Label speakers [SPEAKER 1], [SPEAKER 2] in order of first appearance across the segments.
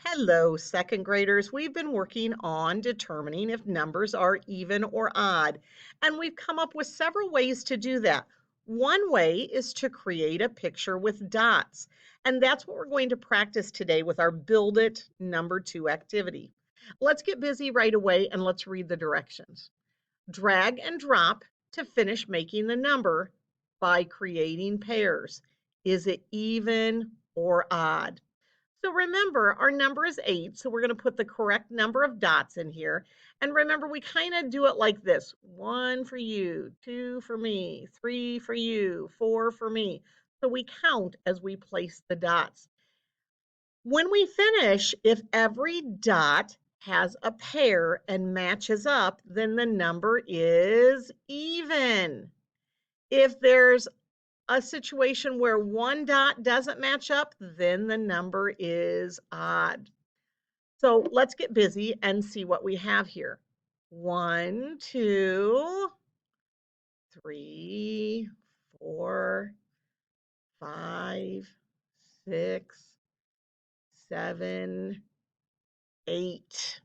[SPEAKER 1] Hello, second graders. We've been working on determining if numbers are even or odd, and we've come up with several ways to do that. One way is to create a picture with dots, and that's what we're going to practice today with our Build It number 2 activity. Let's get busy right away and let's read the directions. Drag and drop to finish making the number by creating pairs. Is it even or odd? So remember, our number is 8, so we're going to put the correct number of dots in here. And remember, we kind of do it like this. 1 for you, 2 for me, 3 for you, 4 for me. So we count as we place the dots. When we finish, if every dot has a pair and matches up, then the number is even. If there's a situation where one dot doesn't match up, then the number is odd. So let's get busy and see what we have here. 1, 2, 3, 4, 5, 6, 7, 8.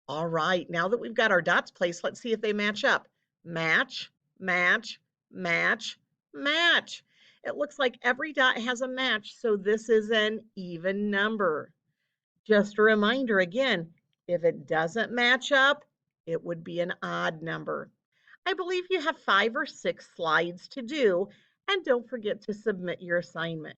[SPEAKER 1] All right, now that we've got our dots placed, let's see if they match up. Match, match, match, match. It looks like every dot has a match, so this is an even number. Just a reminder again, if it doesn't match up, it would be an odd number. I believe you have 5 or 6 slides to do, and don't forget to submit your assignment.